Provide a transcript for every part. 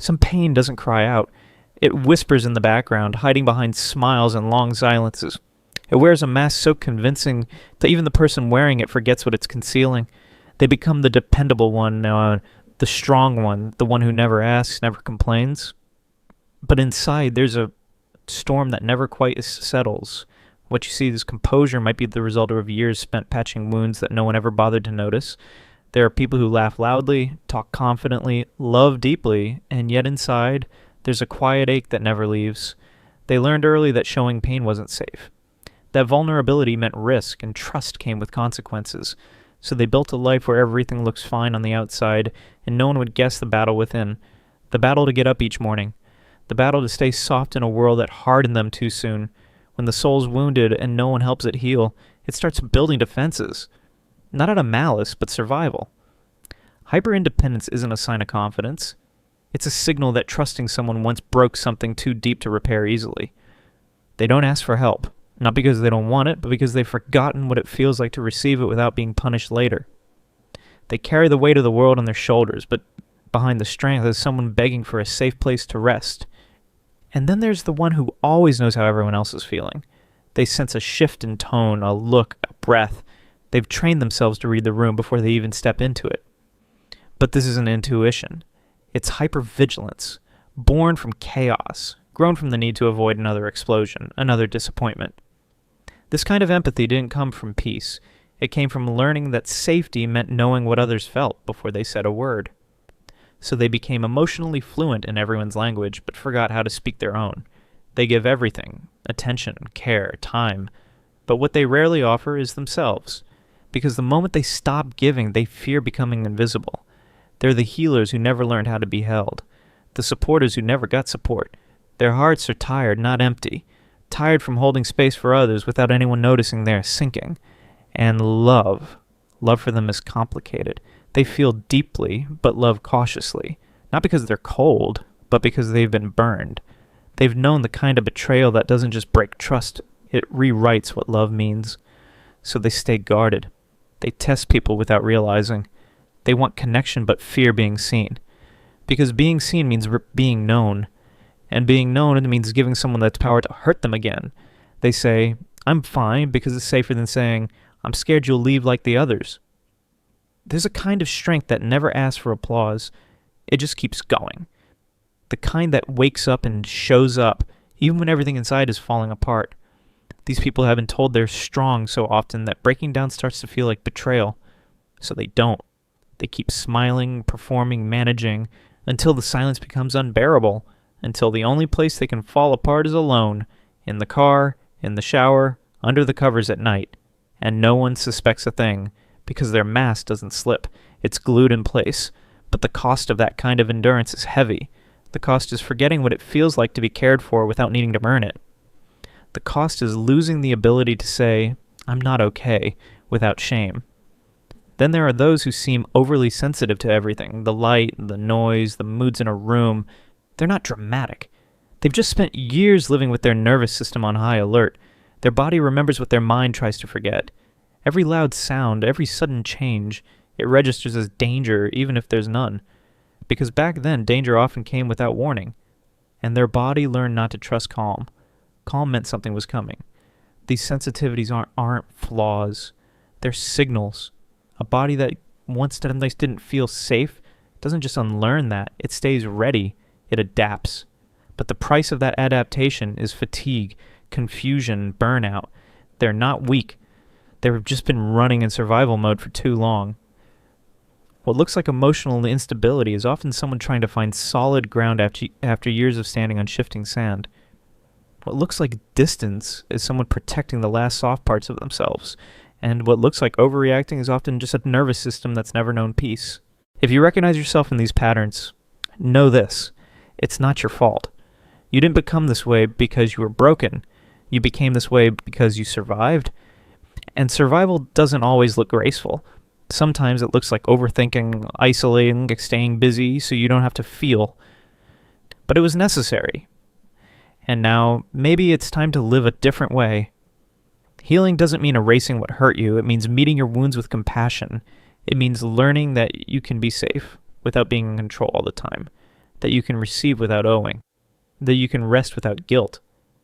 Some pain doesn't cry out. It whispers in the background, hiding behind smiles and long silences. It wears a mask so convincing that even the person wearing it forgets what it's concealing. They become the dependable one, the strong one, the one who never asks, never complains. But inside, there's a storm that never quite settles. What you see as composure might be the result of years spent patching wounds that no one ever bothered to notice. There are people who laugh loudly, talk confidently, love deeply, and yet inside, there's a quiet ache that never leaves. They learned early that showing pain wasn't safe. That vulnerability meant risk, and trust came with consequences. So they built a life where everything looks fine on the outside, and no one would guess the battle within. The battle to get up each morning. The battle to stay soft in a world that hardened them too soon. When the soul's wounded and no one helps it heal, it starts building defenses. Not out of malice, but survival. Hyper-independence isn't a sign of confidence. It's a signal that trusting someone once broke something too deep to repair easily. They don't ask for help, not because they don't want it, but because they've forgotten what it feels like to receive it without being punished later. They carry the weight of the world on their shoulders, but behind the strength is someone begging for a safe place to rest. And then there's the one who always knows how everyone else is feeling. They sense a shift in tone, a look, a breath. They've trained themselves to read the room before they even step into it. But this isn't intuition. It's hypervigilance, born from chaos, grown from the need to avoid another explosion, another disappointment. This kind of empathy didn't come from peace. It came from learning that safety meant knowing what others felt before they said a word. So they became emotionally fluent in everyone's language, but forgot how to speak their own. They give everything, attention, care, time, but what they rarely offer is themselves, because the moment they stop giving, they fear becoming invisible. They're the healers who never learned how to be held, the supporters who never got support. Their hearts are tired, not empty, tired from holding space for others without anyone noticing they're sinking. And love for them is complicated. They feel deeply, but love cautiously, not because they're cold, but because they've been burned. They've known the kind of betrayal that doesn't just break trust, it rewrites what love means. So they stay guarded. They test people without realizing. They want connection but fear being seen. Because being seen means being known. And being known means giving someone the power to hurt them again. They say, I'm fine, because it's safer than saying, I'm scared you'll leave like the others. There's a kind of strength that never asks for applause. It just keeps going. The kind that wakes up and shows up, even when everything inside is falling apart. These people have been told they're strong so often that breaking down starts to feel like betrayal. So they don't. They keep smiling, performing, managing, until the silence becomes unbearable, until the only place they can fall apart is alone, in the car, in the shower, under the covers at night, and no one suspects a thing, because their mask doesn't slip. It's glued in place. But the cost of that kind of endurance is heavy. The cost is forgetting what it feels like to be cared for without needing to earn it. The cost is losing the ability to say, I'm not okay, without shame. Then there are those who seem overly sensitive to everything, the light, the noise, the moods in a room. They're not dramatic. They've just spent years living with their nervous system on high alert. Their body remembers what their mind tries to forget. Every loud sound, every sudden change, it registers as danger even if there's none. Because back then, danger often came without warning. And their body learned not to trust calm. Calm meant something was coming. These sensitivities aren't flaws. They're signals. A body that once didn't feel safe doesn't just unlearn that. It stays ready. It adapts. But the price of that adaptation is fatigue, confusion, burnout. They're not weak. They've just been running in survival mode for too long. What looks like emotional instability is often someone trying to find solid ground after years of standing on shifting sand. What looks like distance is someone protecting the last soft parts of themselves. And what looks like overreacting is often just a nervous system that's never known peace. If you recognize yourself in these patterns, know this. It's not your fault. You didn't become this way because you were broken. You became this way because you survived. And survival doesn't always look graceful. Sometimes it looks like overthinking, isolating, staying busy so you don't have to feel. But it was necessary. And now, maybe it's time to live a different way. Healing doesn't mean erasing what hurt you. It means meeting your wounds with compassion. It means learning that you can be safe without being in control all the time. that you can receive without owing, that you can rest without guilt,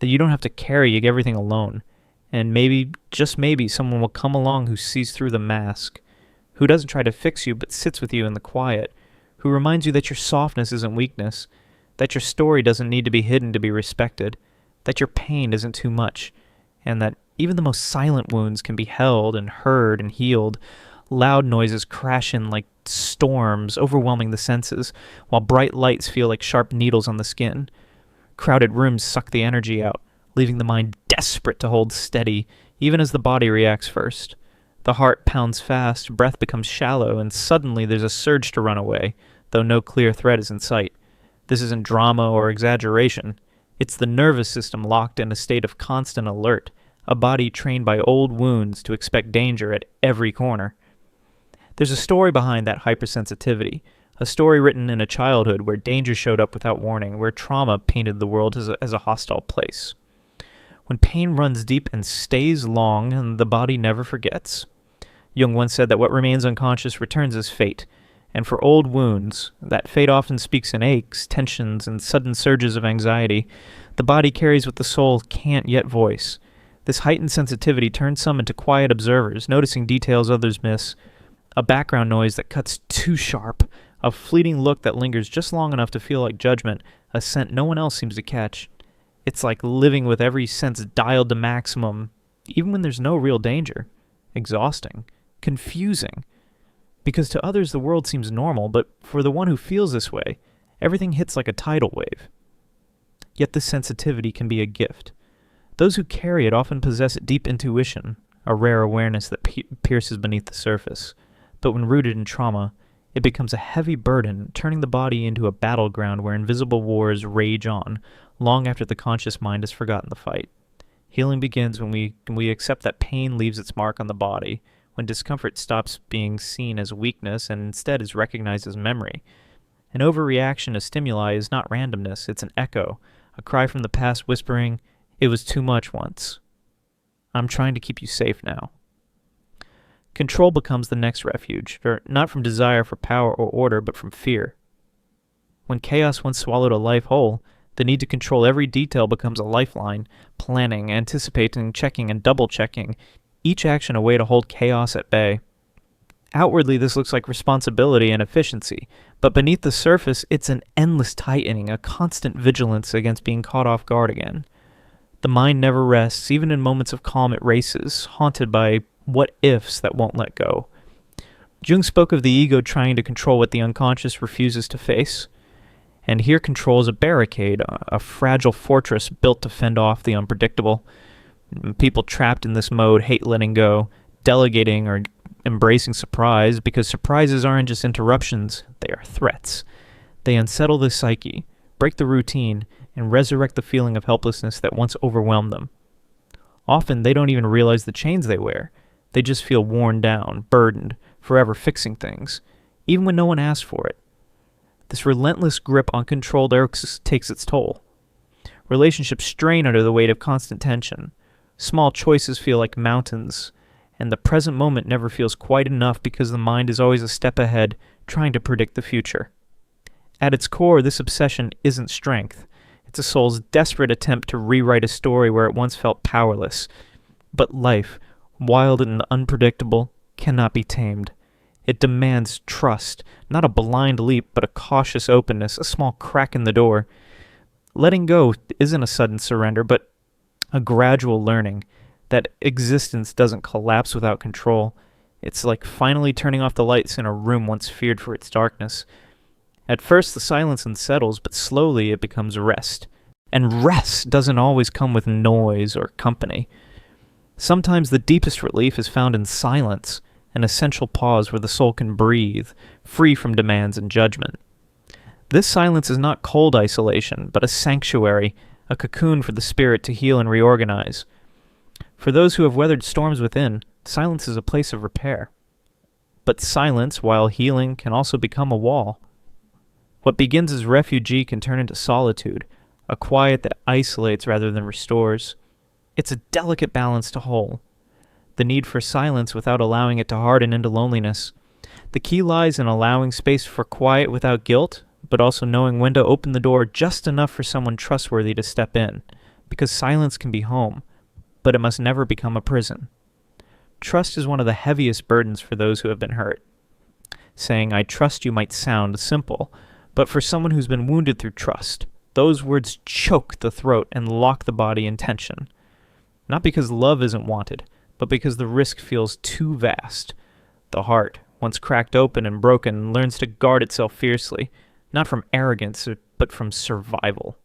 that you don't have to carry everything alone. And maybe, just maybe, someone will come along who sees through the mask, who doesn't try to fix you but sits with you in the quiet, who reminds you that your softness isn't weakness, that your story doesn't need to be hidden to be respected, that your pain isn't too much, and that even the most silent wounds can be held and heard and healed. Loud noises crash in like storms, overwhelming the senses, while bright lights feel like sharp needles on the skin. Crowded rooms suck the energy out, leaving the mind desperate to hold steady, even as the body reacts first. The heart pounds fast, breath becomes shallow, and suddenly there's a surge to run away, though no clear threat is in sight. This isn't drama or exaggeration. It's the nervous system locked in a state of constant alert, a body trained by old wounds to expect danger at every corner. There's a story behind that hypersensitivity, a story written in a childhood where danger showed up without warning, where trauma painted the world as a hostile place. When pain runs deep and stays long, and the body never forgets. Jung once said that what remains unconscious returns as fate, and for old wounds, that fate often speaks in aches, tensions, and sudden surges of anxiety. The body carries what the soul can't yet voice. This heightened sensitivity turns some into quiet observers, noticing details others miss, a background noise that cuts too sharp, a fleeting look that lingers just long enough to feel like judgment, a scent no one else seems to catch. It's like living with every sense dialed to maximum, even when there's no real danger. Exhausting. Confusing. Because to others the world seems normal, but for the one who feels this way, everything hits like a tidal wave. Yet this sensitivity can be a gift. Those who carry it often possess deep intuition, a rare awareness that pierces beneath the surface. But when rooted in trauma, it becomes a heavy burden, turning the body into a battleground where invisible wars rage on, long after the conscious mind has forgotten the fight. Healing begins when we accept that pain leaves its mark on the body, when discomfort stops being seen as weakness and instead is recognized as memory. An overreaction to stimuli is not randomness, it's an echo, a cry from the past whispering, "It was too much once. I'm trying to keep you safe now." Control becomes the next refuge, not from desire for power or order, but from fear. When chaos once swallowed a life whole, the need to control every detail becomes a lifeline, planning, anticipating, checking, and double-checking, each action a way to hold chaos at bay. Outwardly, this looks like responsibility and efficiency, but beneath the surface, it's an endless tightening, a constant vigilance against being caught off guard again. The mind never rests, even in moments of calm it races, haunted by what-ifs that won't let go. Jung spoke of the ego trying to control what the unconscious refuses to face. And here control is a barricade, a fragile fortress built to fend off the unpredictable. People trapped in this mode hate letting go, delegating or embracing surprise, because surprises aren't just interruptions, they are threats. They unsettle the psyche, break the routine, and resurrect the feeling of helplessness that once overwhelmed them. Often they don't even realize the chains they wear. They just feel worn down, burdened, forever fixing things, even when no one asked for it. This relentless grip on controlled takes its toll. Relationships strain under the weight of constant tension. Small choices feel like mountains, and the present moment never feels quite enough because the mind is always a step ahead, trying to predict the future. At its core, this obsession isn't strength. It's a soul's desperate attempt to rewrite a story where it once felt powerless. But life, wild and unpredictable, cannot be tamed. It demands trust, not a blind leap, but a cautious openness, a small crack in the door. Letting go isn't a sudden surrender, but a gradual learning that existence doesn't collapse without control. It's like finally turning off the lights in a room once feared for its darkness. At first, the silence unsettles, but slowly it becomes rest. And rest doesn't always come with noise or company. Sometimes the deepest relief is found in silence, an essential pause where the soul can breathe, free from demands and judgment. This silence is not cold isolation, but a sanctuary, a cocoon for the spirit to heal and reorganize. For those who have weathered storms within, silence is a place of repair. But silence, while healing, can also become a wall. What begins as refuge can turn into solitude, a quiet that isolates rather than restores. It's a delicate balance to hold. The need for silence without allowing it to harden into loneliness. The key lies in allowing space for quiet without guilt, but also knowing when to open the door just enough for someone trustworthy to step in, because silence can be home, but it must never become a prison. Trust is one of the heaviest burdens for those who have been hurt. Saying, "I trust you" might sound simple, but for someone who's been wounded through trust, those words choke the throat and lock the body in tension. Not because love isn't wanted, but because the risk feels too vast. The heart, once cracked open and broken, learns to guard itself fiercely, not from arrogance, but from survival.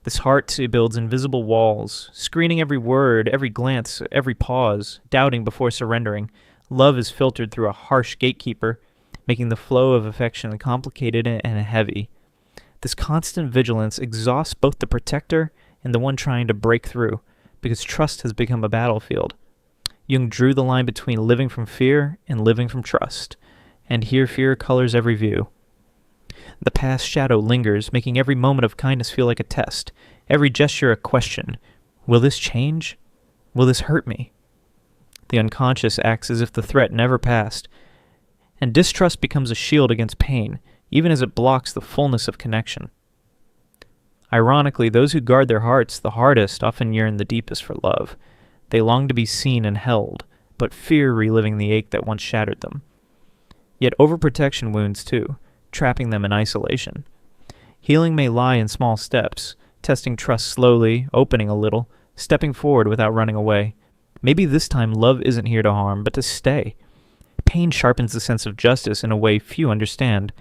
This heart builds invisible walls, screening every word, every glance, every pause, doubting before surrendering. Love is filtered through a harsh gatekeeper, making the flow of affection complicated and heavy. This constant vigilance exhausts both the protector and the one trying to break through, because trust has become a battlefield. Jung drew the line between living from fear and living from trust, and here fear colors every view. The past shadow lingers, making every moment of kindness feel like a test, every gesture a question. Will this change? Will this hurt me? The unconscious acts as if the threat never passed, and distrust becomes a shield against pain, even as it blocks the fullness of connection. Ironically, those who guard their hearts the hardest often yearn the deepest for love. They long to be seen and held, but fear reliving the ache that once shattered them. Yet overprotection wounds too, trapping them in isolation. Healing may lie in small steps, testing trust slowly, opening a little, stepping forward without running away. Maybe this time love isn't here to harm, but to stay. Pain sharpens the sense of justice in a way few understand.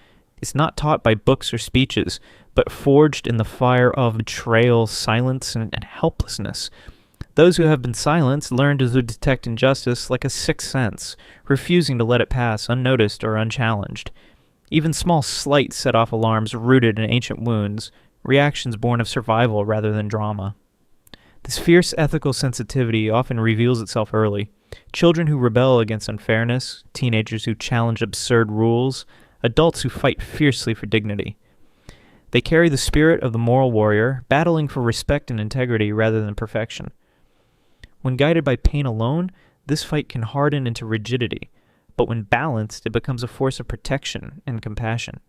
It's not taught by books or speeches, but forged in the fire of betrayal, silence, and helplessness. Those who have been silenced learn to detect injustice like a sixth sense, refusing to let it pass unnoticed or unchallenged. Even small slights set off alarms rooted in ancient wounds, reactions born of survival rather than drama. This fierce ethical sensitivity often reveals itself early. Children who rebel against unfairness, teenagers who challenge absurd rules, adults who fight fiercely for dignity. They carry the spirit of the moral warrior, battling for respect and integrity rather than perfection. When guided by pain alone, this fight can harden into rigidity, but when balanced, it becomes a force of protection and compassion.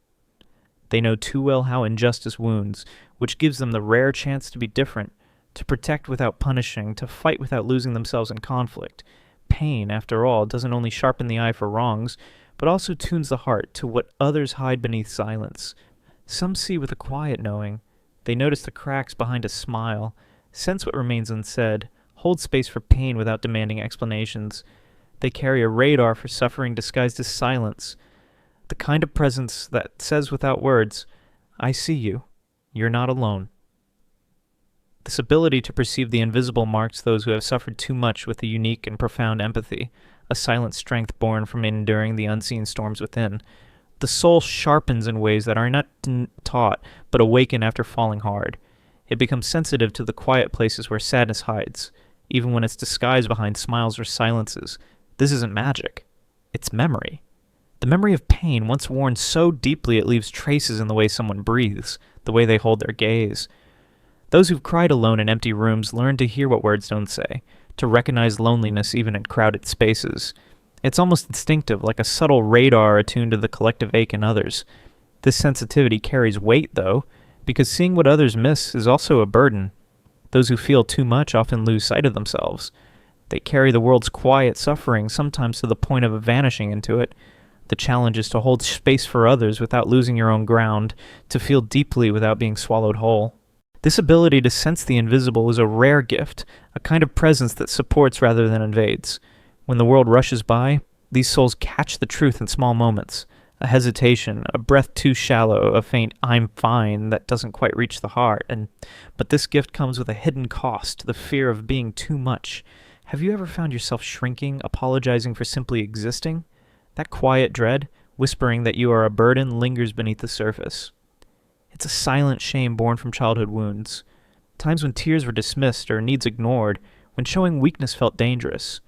They know too well how injustice wounds, which gives them the rare chance to be different, to protect without punishing, to fight without losing themselves in conflict. Pain, after all, doesn't only sharpen the eye for wrongs, but also tunes the heart to what others hide beneath silence. Some see with a quiet knowing. They notice the cracks behind a smile, sense what remains unsaid, hold space for pain without demanding explanations. They carry a radar for suffering disguised as silence, the kind of presence that says without words, "I see you. You're not alone." This ability to perceive the invisible marks those who have suffered too much with a unique and profound empathy, a silent strength born from enduring the unseen storms within. The soul sharpens in ways that are not taught, but awaken after falling hard. It becomes sensitive to the quiet places where sadness hides, even when it's disguised behind smiles or silences. This isn't magic. It's memory. The memory of pain once worn so deeply it leaves traces in the way someone breathes, the way they hold their gaze. Those who've cried alone in empty rooms learn to hear what words don't say, to recognize loneliness even in crowded spaces. It's almost instinctive, like a subtle radar attuned to the collective ache in others. This sensitivity carries weight, though, because seeing what others miss is also a burden. Those who feel too much often lose sight of themselves. They carry the world's quiet suffering, sometimes to the point of vanishing into it. The challenge is to hold space for others without losing your own ground, to feel deeply without being swallowed whole. This ability to sense the invisible is a rare gift, a kind of presence that supports rather than invades. When the world rushes by, these souls catch the truth in small moments. A hesitation, a breath too shallow, a faint "I'm fine" that doesn't quite reach the heart. But this gift comes with a hidden cost, the fear of being too much. Have you ever found yourself shrinking, apologizing for simply existing? That quiet dread, whispering that you are a burden, lingers beneath the surface. It's a silent shame born from childhood wounds. Times when tears were dismissed or needs ignored, when showing weakness felt dangerous.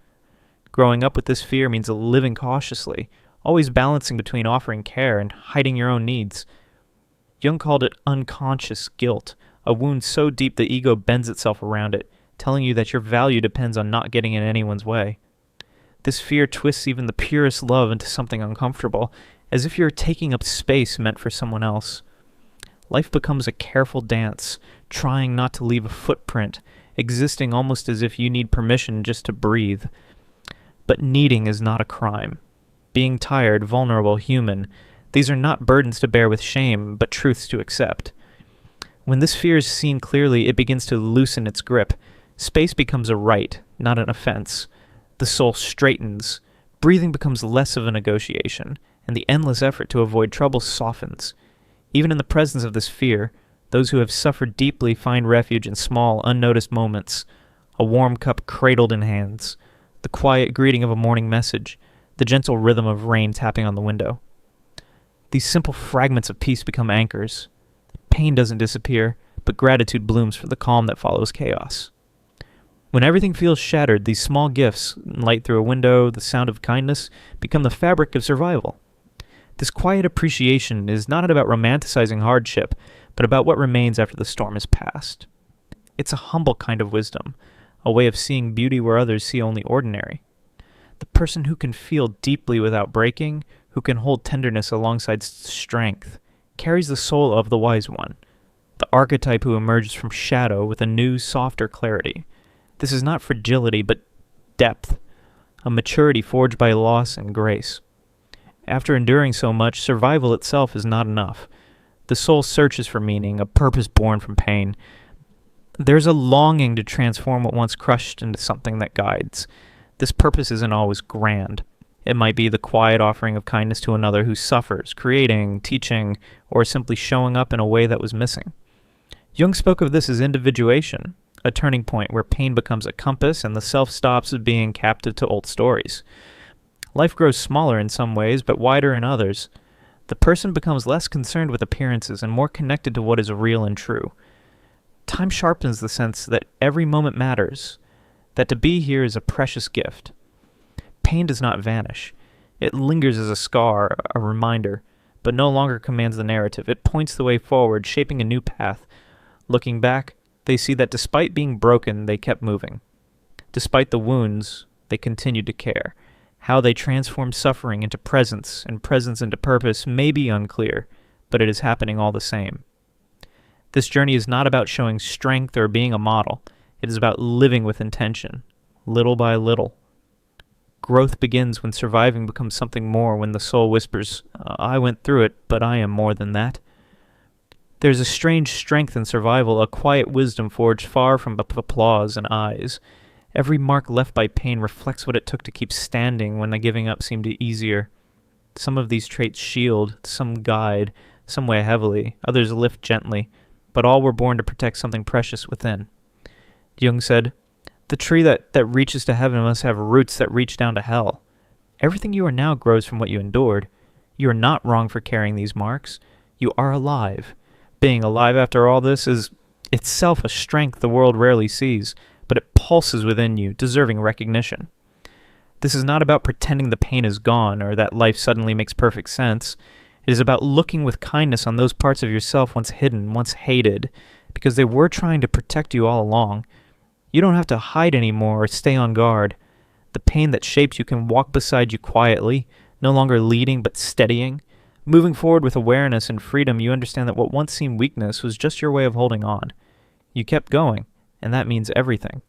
Growing up with this fear means living cautiously, always balancing between offering care and hiding your own needs. Jung called it unconscious guilt, a wound so deep the ego bends itself around it, telling you that your value depends on not getting in anyone's way. This fear twists even the purest love into something uncomfortable, as if you're taking up space meant for someone else. Life becomes a careful dance, trying not to leave a footprint, existing almost as if you need permission just to breathe. But needing is not a crime. Being tired, vulnerable, human, these are not burdens to bear with shame, but truths to accept. When this fear is seen clearly, it begins to loosen its grip. Space becomes a right, not an offense. The soul straightens. Breathing becomes less of a negotiation, and the endless effort to avoid trouble softens. Even in the presence of this fear, those who have suffered deeply find refuge in small, unnoticed moments. A warm cup cradled in hands, the quiet greeting of a morning message, the gentle rhythm of rain tapping on the window. These simple fragments of peace become anchors. Pain doesn't disappear, but gratitude blooms for the calm that follows chaos. When everything feels shattered, these small gifts, light through a window, the sound of kindness, become the fabric of survival. This quiet appreciation is not about romanticizing hardship, but about what remains after the storm is past. It's a humble kind of wisdom, a way of seeing beauty where others see only ordinary. The person who can feel deeply without breaking, who can hold tenderness alongside strength, carries the soul of the wise one, the archetype who emerges from shadow with a new, softer clarity. This is not fragility, but depth, a maturity forged by loss and grace. After enduring so much, survival itself is not enough. The soul searches for meaning, a purpose born from pain. There's a longing to transform what once crushed into something that guides. This purpose isn't always grand. It might be the quiet offering of kindness to another who suffers, creating, teaching, or simply showing up in a way that was missing. Jung spoke of this as individuation, a turning point where pain becomes a compass and the self stops being captive to old stories. Life grows smaller in some ways, but wider in others. The person becomes less concerned with appearances and more connected to what is real and true. Time sharpens the sense that every moment matters, that to be here is a precious gift. Pain does not vanish. It lingers as a scar, a reminder, but no longer commands the narrative. It points the way forward, shaping a new path. Looking back, they see that despite being broken, they kept moving. Despite the wounds, they continued to care. How they transformed suffering into presence and presence into purpose may be unclear, but it is happening all the same. This journey is not about showing strength or being a model. It is about living with intention, little by little. Growth begins when surviving becomes something more, when the soul whispers, I went through it, but I am more than that. There's a strange strength in survival, a quiet wisdom forged far from applause and eyes. Every mark left by pain reflects what it took to keep standing when the giving up seemed easier. Some of these traits shield, some guide, some weigh heavily, others lift gently, but all were born to protect something precious within. Jung said, the tree that reaches to heaven must have roots that reach down to hell. Everything you are now grows from what you endured. You are not wrong for carrying these marks. You are alive. Being alive after all this is itself a strength the world rarely sees, but it pulses within you, deserving recognition. This is not about pretending the pain is gone or that life suddenly makes perfect sense. It is about looking with kindness on those parts of yourself once hidden, once hated, because they were trying to protect you all along. You don't have to hide anymore or stay on guard. The pain that shaped you can walk beside you quietly, no longer leading but steadying. Moving forward with awareness and freedom, you understand that what once seemed weakness was just your way of holding on. You kept going, and that means everything.